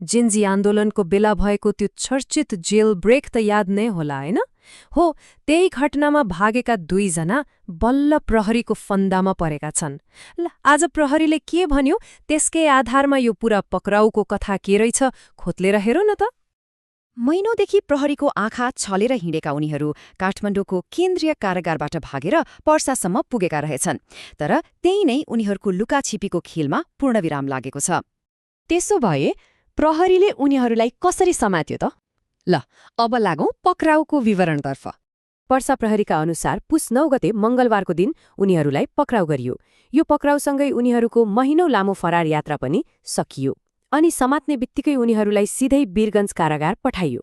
जिन्जी आन्दोलनको बेला भएको त्यो चर्चित जेल ब्रेक त याद नै होला हैन? हो, त्यही घटनामा भागेका 2 जना बल्ल प्रहरीको फन्दामा परेका छन्। ल आज प्रहरीले के भन्यो त्यसकै आधारमा यो पूरा पक्राउको कथा के रहेछ खोतलेर हेरौँ न त। महिनौदेखि प्रहरीको आँखा छलेर हिँडेका उनीहरू काठमाडौँको केन्द्रीय कारागारबाट भागेर पर्सासम्म पुगेका रहेछन्। तर त्यही नै उनीहरूको लुकाछिपीको खेलमा पूर्णविराम लागेको छ। त्यसो भए प्रहरीले उनीहरूलाई कसरी समात्यो त? ल अब लागौं पक्राउको विवरणतर्फ। पर्सा प्रहरीका अनुसार पुस 9 गते मंगलबारको दिन उनीहरूलाई पक्राउ गरियो। यो पक्राउसँगै उनीहरूको महिनौं लामो फरार यात्रा पनि सकियो अनि समात्ने बित्तिकै उनीहरूलाई सिधै वीरगञ्ज कारागार पठाइयो।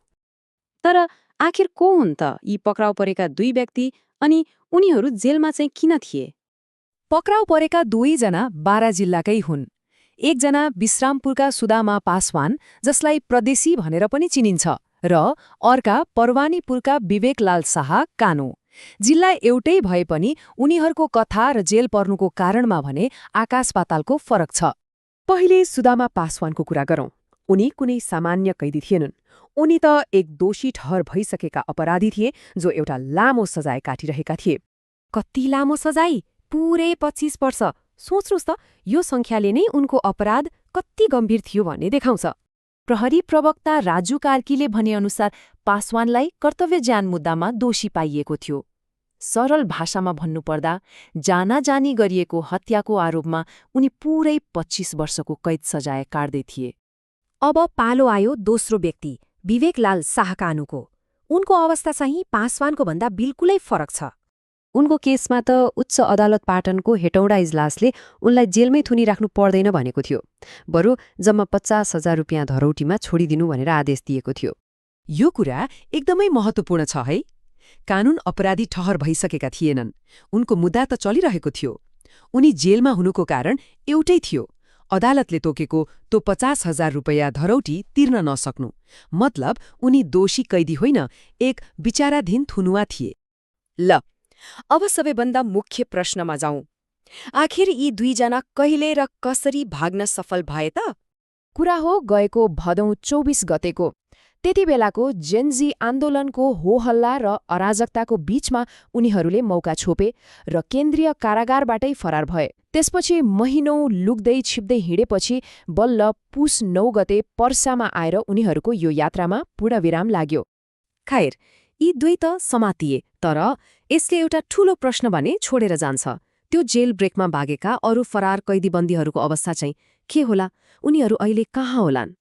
तर आखिर को हुन् त यी पक्राउ परेका 2 व्यक्ति अनि उनीहरू जेलमा चाहिँ किन थिए? पक्राउ परेका 2 जना बारा जिल्लाकै हुन्। एकजना विश्रामपुरका सुदामा पासवान, जसलाई प्रदेशी भनेर पनि चिनिन्छ, र अर्का परवानीपुरका विवेकलाल शाह कानो। जिल्ला एउटै भए पनि उनीहरूको कथा र जेल पर्नुको कारणमा भने आकाश पातालको फरक छ। पहिले सुदामा पासवानको कुरा गरौं। उनी कुनै सामान्य कैदी थिएनन्। उनी त एक दोषी ठहर भइसकेका अपराधी थिए जो एउटा लामो सजाय काटिरहेका थिए। कति लामो सजाय? पुरै 25 वर्ष। सोच्नुस् त, यो संख्याले नै उनको अपराध कति गम्भीर थियो भन्ने देखाउँछ। प्रहरी प्रवक्ता राजु कार्कीले भनेअनुसार पासवानलाई कर्तव्यज्ञान मुद्दामा दोषी पाइएको थियो। सरल भाषामा भन्नुपर्दा जानाजानी गरिएको हत्याको आरोपमा उनी पुरै 25 वर्षको कैद सजाय काट्दै थिए। अब पालो आयो दोस्रो व्यक्ति विवेकलाल शाह कानुको। उनको अवस्था चाहिँ पासवानको भन्दा बिल्कुलै फरक छ। उनको केसमा त उच्च अदालत पाटनको हेटौँडा इजलासले उनलाई जेलमै थुनिराख्नु पर्दैन भनेको थियो। बरु जम्मा 50,000 रुपियाँ धरौटीमा छोडिदिनु भनेर आदेश दिएको थियो। यो कुरा एकदमै महत्त्वपूर्ण छ है। कानून अपराधी ठहर भइसकेका थिएनन्। उनको मुद्दा त चलिरहेको थियो। उनी जेलमा हुनुको कारण एउटै थियो, अदालतले तोकेको त्यो 50,000 रुपियाँ धरौटी तिर्न नसक्नु। मतलब उनी दोषी कैदी होइन, एक विचाराधीन थुनुवा थिए। ल अब सबैभन्दा मुख्य प्रश्नमा जाउँ। आखिर यी 2 जना कहिले र कसरी भाग्न सफल भए त? कुरा हो गएको भदौ 24 गतेको। त्यति बेलाको जेन्जी आन्दोलनको होहल्ला र अराजकताको बीचमा उनीहरूले मौका छोपे र केन्द्रीय कारागारबाटै फरार भए। त्यसपछि महिनौं लुक्दै छिप्दै हिँडेपछि बल्ल पुस 9 गते पर्सामा आएर उनीहरूको यो यात्रामा पूर्णविराम लाग्यो। खैर, यी 2 त समातिए, तर यसले एउटा ठूलो प्रश्न भने छोडेर जान्छ। त्यो जेल ब्रेकमा भागेका अरू फरार कैदीबन्दीहरूको अवस्था चाहिँ के होला? उनीहरू अहिले कहाँ होलान्?